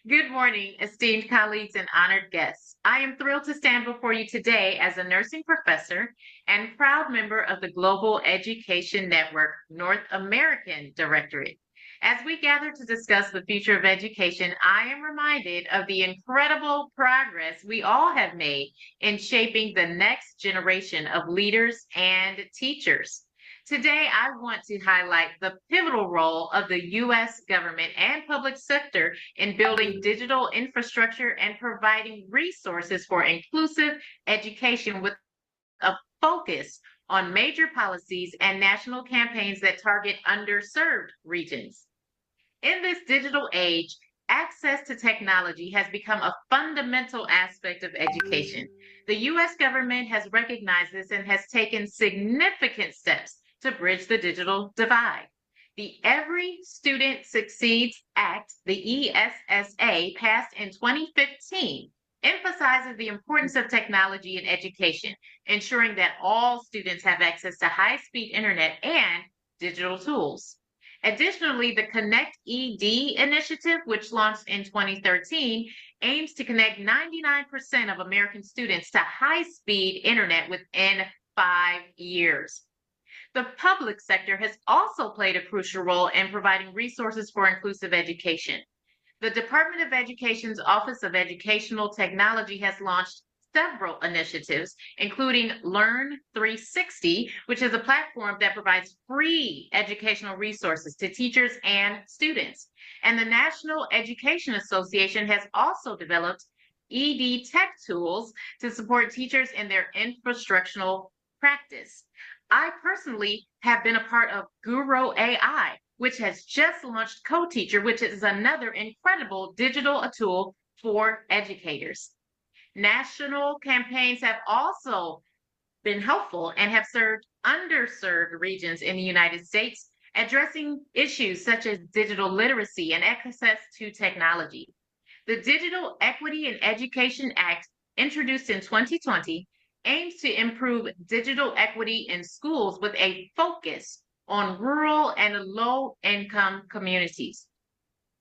Good morning, esteemed colleagues and honored guests. I am thrilled to stand before you today as a nursing professor and proud member of the Global Education Network North American Directorate. As we gather to discuss the future of education, I am reminded of the incredible progress we all have made in shaping the next generation of leaders and teachers. Today, I want to highlight the pivotal role of the U.S. government and public sector in building digital infrastructure and providing resources for inclusive education with a focus on major policies and national campaigns that target underserved regions. In this digital age, access to technology has become a fundamental aspect of education. The U.S. government has recognized this and has taken significant steps to bridge the digital divide. The Every Student Succeeds Act, the ESSA, passed in 2015, emphasizes the importance of technology in education, ensuring that all students have access to high-speed internet and digital tools. Additionally, the Connect ED initiative, which launched in 2013, aims to connect 99% of American students to high-speed internet within 5 years. The public sector has also played a crucial role in providing resources for inclusive education. The Department of Education's Office of Educational Technology has launched several initiatives, including Learn 360, which is a platform that provides free educational resources to teachers and students. And the National Education Association has also developed ED tech tools to support teachers in their infrastructural practice. I personally have been a part of Guru AI, which has just launched CoTeacher, which is another incredible digital tool for educators. National campaigns have also been helpful and have served underserved regions in the United States, addressing issues such as digital literacy and access to technology. The Digital Equity in Education Act, introduced in 2020, aims to improve digital equity in schools with a focus on rural and low-income communities.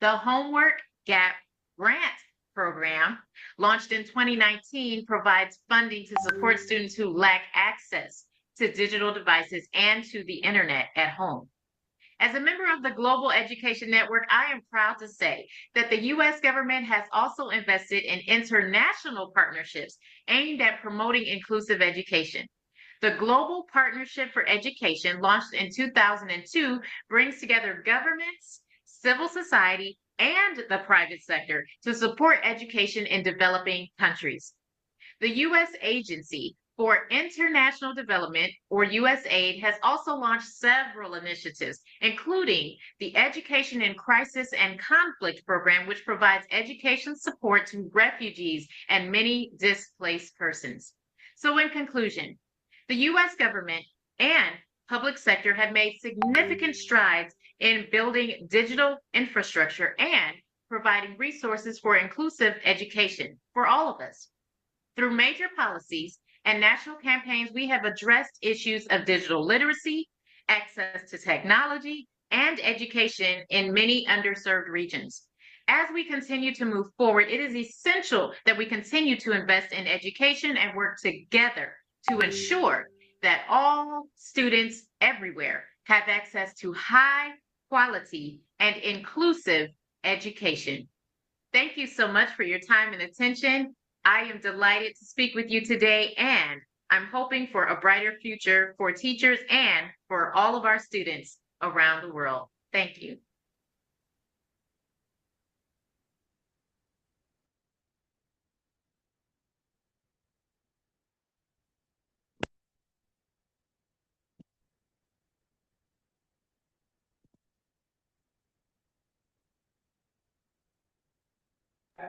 The Homework Gap Grant program, launched in 2019, provides funding to support students who lack access to digital devices and to the internet at home. As a member of the Global Education Network, I am proud to say that the U.S. government has also invested in international partnerships aimed at promoting inclusive education. The Global Partnership for Education, launched in 2002, brings together governments, civil society, and the private sector to support education in developing countries. The U.S. Agency for International Development, or USAID, has also launched several initiatives, including the Education in Crisis and Conflict program, which provides education support to refugees and many displaced persons. So in conclusion, the U.S. government and public sector have made significant strides in building digital infrastructure and providing resources for inclusive education for all of us. Through major policies and national campaigns, we have addressed issues of digital literacy, access to technology, and education in many underserved regions. As we continue to move forward, it is essential that we continue to invest in education and work together to ensure that all students everywhere have access to high quality and inclusive education. Thank you so much for your time and attention. I am delighted to speak with you today, and I'm hoping for a brighter future for teachers and for all of our students around the world. Thank you.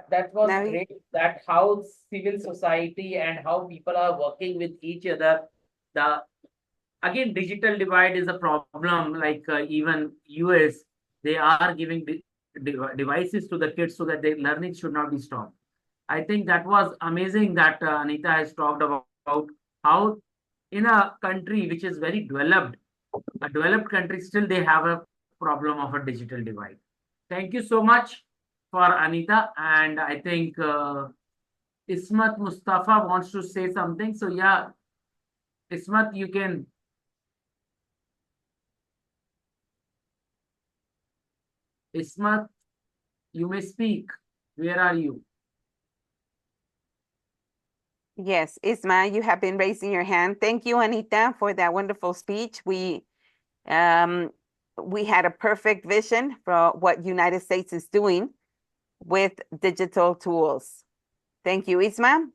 That was Now you- great, that how civil society and how people are working with each other. The again, digital divide is a problem. Like even US, they are giving devices to the kids so that their learning should not be stopped. I think that was amazing that Anita has talked about how in a country which is very developed, a developed country, still they have a problem of a digital divide. Thank you so much. for Anita, and I think Ismat Mustafa wants to say something. So yeah, Ismat, you can. Ismat, you may speak. Where are you? Yes, Isma, you have been raising your hand. Thank you, Anita, for that wonderful speech. We had a perfect vision for what United States is doing with digital tools. Thank you, Isma.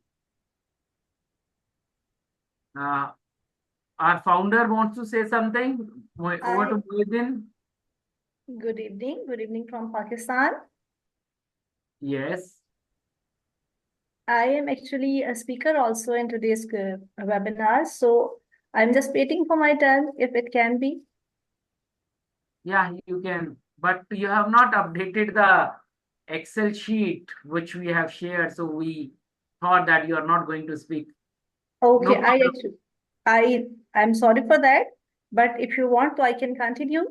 Our founder wants to say something. Over to Muhyiddin. Good evening from Pakistan. Yes. I am actually a speaker also in today's webinar, so I'm just waiting for my turn if it can be. Yeah, you can, but you have not updated the Excel sheet which we have shared, so we thought that you are not going to speak. Okay, No I'm sorry for that, but if you want to, I can continue.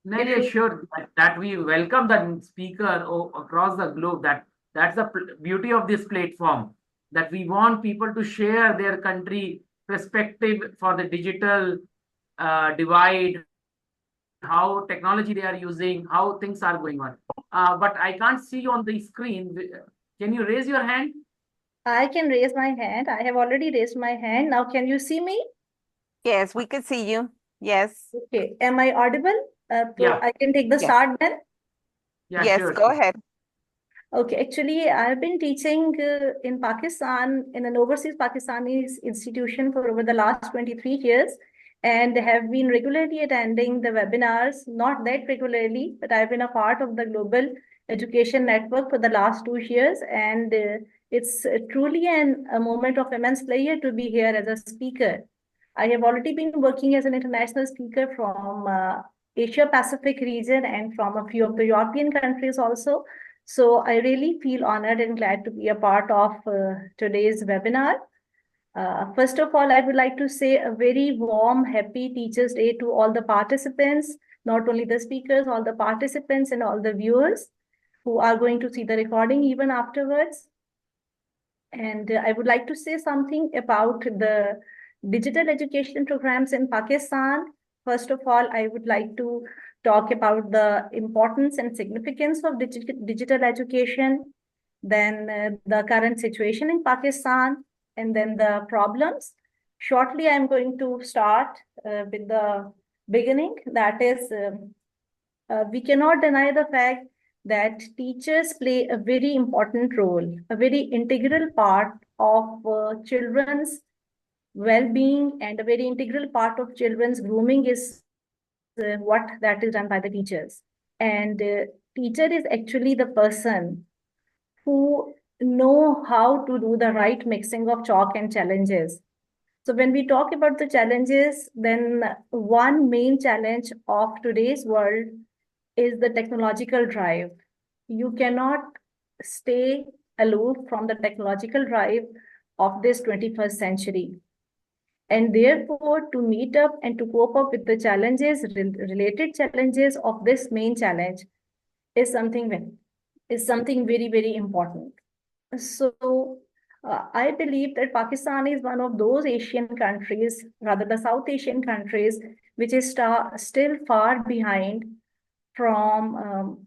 No, yeah, sure. That we welcome the speaker across the globe. That's the beauty of this platform. That we want people to share their country perspective for the digital divide, how technology they are using, how things are going on. But I can't see you on the screen. Can you raise your hand? I can raise my hand. I have already raised my hand. Now, can you see me? Yes, we could see you. Yes. Okay. Am I audible? So Yeah. I can take the Yes. start then? Yeah, Yes, sure. go ahead. Okay, actually, I've been teaching in Pakistan, in an overseas Pakistani institution for over the last 23 years, and have been regularly attending the webinars, not that regularly, but I've been a part of the Global Education Network for the last 2 years, and it's truly a moment of immense pleasure to be here as a speaker. I have already been working as an international speaker from Asia Pacific region and from a few of the European countries also. So I really feel honored and glad to be a part of today's webinar. First of all, I would like to say a very warm, happy Teachers' Day to all the participants, not only the speakers, all the participants and all the viewers who are going to see the recording even afterwards. And I would like to say something about the digital education programs in Pakistan. First of all, I would like to talk about the importance and significance of digital education, then the current situation in Pakistan, and then the problems. Shortly, I'm going to start with the beginning. That is, we cannot deny the fact that teachers play a very important role, a very integral part of children's well-being, and a very integral part of children's grooming is what that is done by the teachers. And teacher is actually the person who know how to do the right mixing of chalk and challenges. So when we talk about the challenges, then one main challenge of today's world is the technological drive. You cannot stay aloof from the technological drive of this 21st century. And therefore, to meet up and to cope up with the challenges, related challenges of this main challenge is something very, very important. So I believe that Pakistan is one of those Asian countries, rather the South Asian countries, which is still far behind from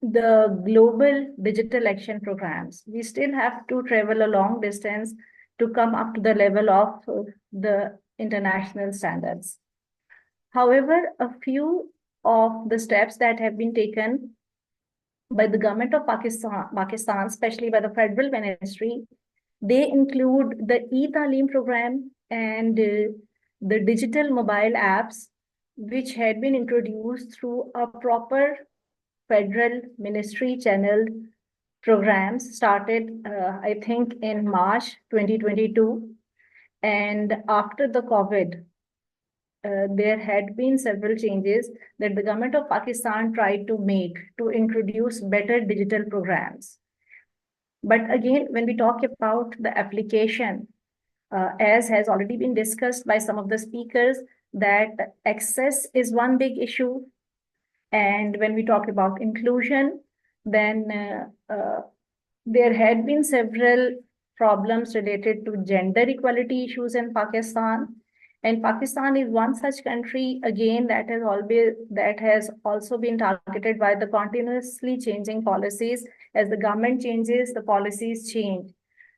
the global digital action programs. We still have to travel a long distance to come up to the level of the international standards. However, a few of the steps that have been taken by the government of Pakistan, especially by the federal ministry, they include the e-Talim program and the digital mobile apps, which had been introduced through a proper federal ministry channeled programs started, I think, in March 2022. And after the COVID, there had been several changes that the government of Pakistan tried to make to introduce better digital programs. But again, when we talk about the application, as has already been discussed by some of the speakers, that access is one big issue. And when we talk about inclusion, Then there had been several problems related to gender equality issues in Pakistan. And Pakistan is one such country, again, that has also been targeted by the continuously changing policies. As the government changes, the policies change.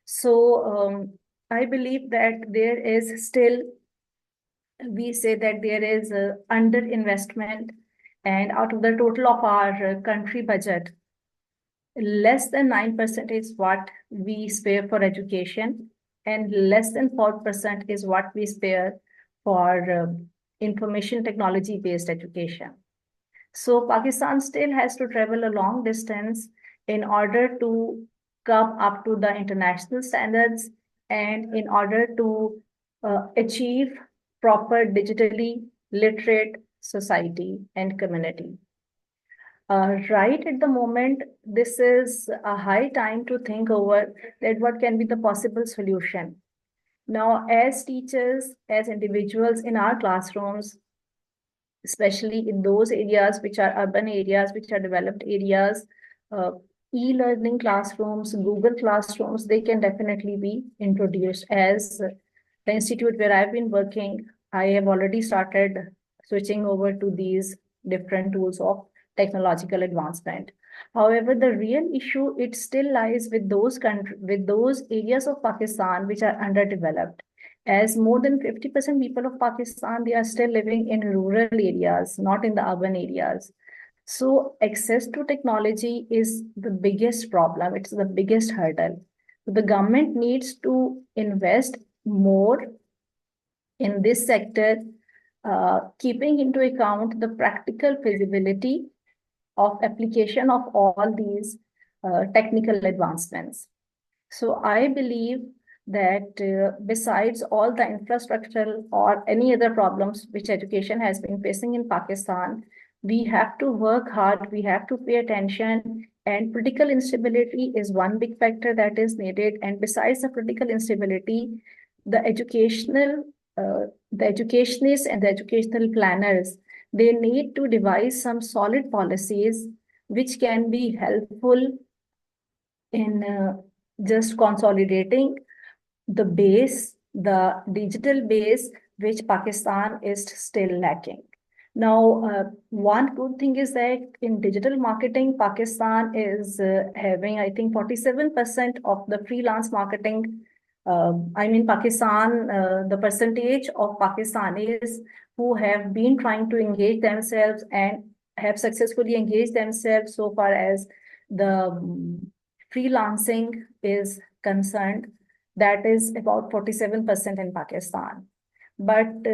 So I believe that there is still, we say that there is underinvestment, and out of the total of our country budget, less than 9% is what we spare for education, and less than 4% is what we spare for information technology based education. So Pakistan still has to travel a long distance in order to come up to the international standards and in order to achieve proper digitally literate society and community. Right at the moment, this is a high time to think over that what can be the possible solution. Now, as teachers, as individuals in our classrooms, especially in those areas which are urban areas, which are developed areas, e-learning classrooms, Google classrooms, they can definitely be introduced. As the institute where I've been working, I have already started switching over to these different tools of technological advancement. However, the real issue, it still lies with those areas of Pakistan which are underdeveloped. As more than 50% people of Pakistan, they are still living in rural areas, not in the urban areas. So access to technology is the biggest problem. It's the biggest hurdle. The government needs to invest more in this sector, keeping into account the practical feasibility of application of all these technical advancements. So I believe that besides all the infrastructural or any other problems which education has been facing in Pakistan, we have to work hard, we have to pay attention, and political instability is one big factor that is needed. And besides the political instability, the educationists and the educational planners, they need to devise some solid policies which can be helpful in just consolidating the base, the digital base, which Pakistan is still lacking. Now, one good thing is that in digital marketing, Pakistan is having, I think, 47% of the freelance marketing. Pakistan, the percentage of Pakistanis who have been trying to engage themselves and have successfully engaged themselves so far as the freelancing is concerned, that is about 47% in Pakistan. But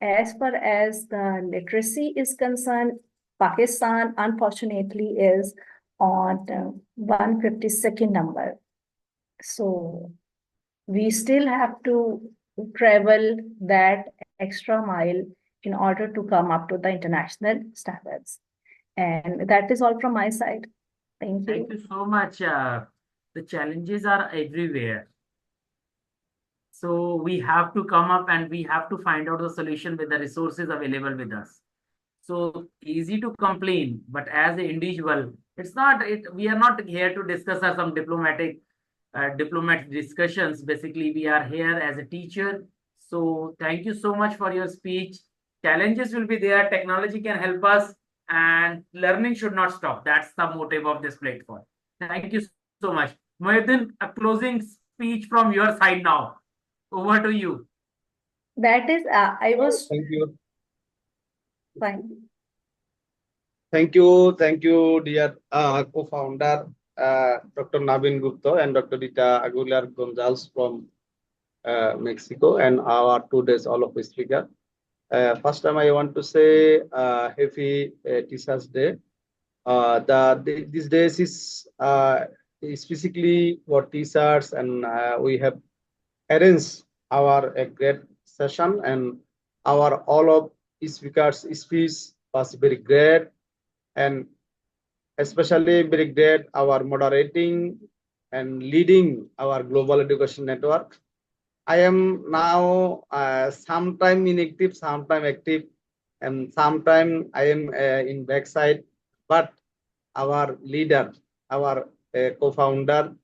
as far as the literacy is concerned, Pakistan unfortunately is on 152nd number. So we still have to travel that extra mile in order to come up to the international standards. And that is all from my side. Thank you. Thank you so much. The challenges are everywhere. So we have to come up and we have to find out the solution with the resources available with us. So easy to complain, but as an individual, we are not here to discuss some diplomatic discussions. Basically, we are here as a teacher. So thank you so much for your speech. Challenges will be there. Technology can help us, and learning should not stop. That's the motive of this platform. Thank you so much. Muhyiddin, a closing speech from your side now. Over to you. That is, I was Thank you. fine. Thank you, dear co-founder Dr. Naveen Gupta and Dr. Rita Aguilar Gonzalez from Mexico, and our today's all of the speaker. First time I want to say happy Teachers Day. These days is specifically for teachers, and we have arranged our great session, and our all of speakers' speech was very great, and especially very great our moderating and leading our global education network. I am now sometime inactive, sometime active, and sometime I am in backside, but our leader our co-founder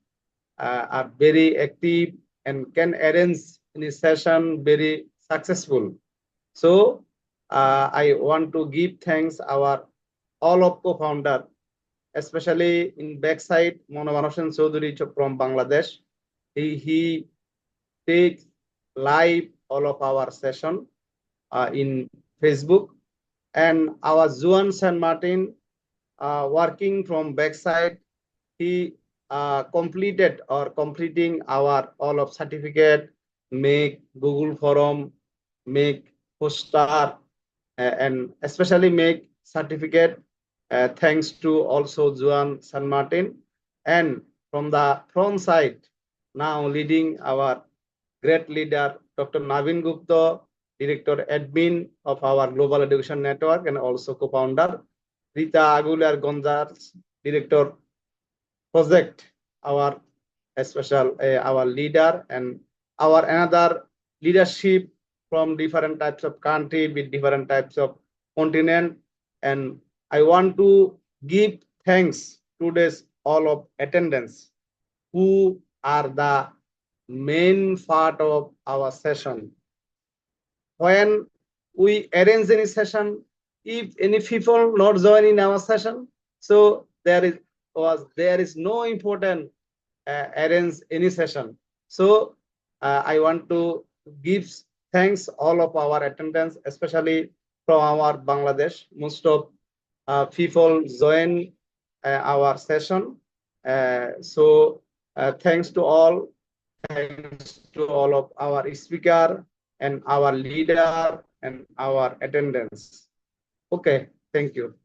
are very active and can arrange any session very successful. So I want to give thanks our all of co-founder, especially in backside Monomanashan Chaudhary from Bangladesh. He takes live all of our session in Facebook, and our Juan San Martin working from backside. He completed or completing our all of certificate, make Google Forum, make poster, and especially make certificate thanks to also Juan San Martin. And from the front side, now leading our great leader, Dr. Navin Gupta, Director Admin of our Global Education Network and also co-founder, Rita Aguilar Gonzalez, Director Project, our special our leader, and our another leadership from different types of country with different types of continent. And I want to give thanks to this all of attendants who are the main part of our session. When we arrange any session, if any people not join in our session, so there is no important arrange any session. So I want to give thanks all of our attendants, especially from our Bangladesh. Most of people join our session. So thanks to all of our speaker and our leader and our attendants. Okay, thank you.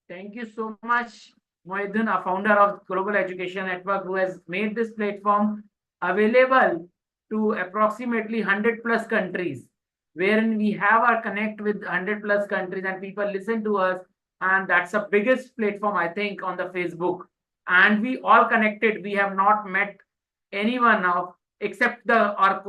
Thank you so much, Mohiddin, a founder of Global Education Network, who has made this platform available to approximately 100 plus countries, wherein we have our connect with 100 plus countries and people listen to us. And that's the biggest platform, I think, on the Facebook. And we all connected. We have not met anyone now except our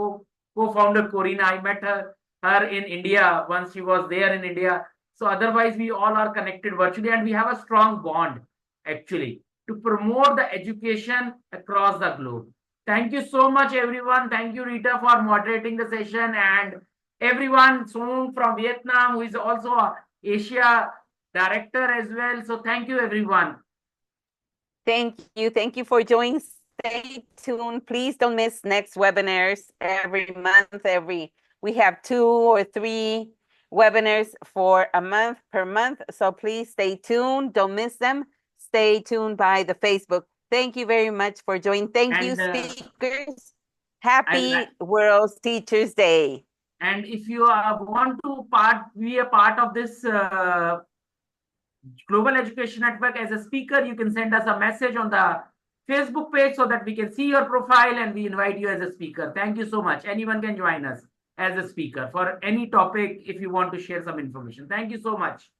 co-founder Corina. I met her in India once she was there in India. So otherwise, we all are connected virtually, and we have a strong bond actually to promote the education across the globe. Thank you so much, everyone. Thank you, Rita, for moderating the session, and everyone, Song from Vietnam, who is also an Asia director as well. So thank you, everyone. Thank you. Thank you for joining. Stay tuned. Please don't miss next webinars every month. We have 2 or 3 webinars for a month per month. So please stay tuned. Don't miss them. Stay tuned by the Facebook. Thank you very much for joining. Thank you, speakers. Happy World Teachers Day. And if you want to be a part of this Global Education Network as a speaker, you can send us a message on the Facebook page so that we can see your profile and we invite you as a speaker. Thank you so much. Anyone can join us as a speaker for any topic if you want to share some information. Thank you so much.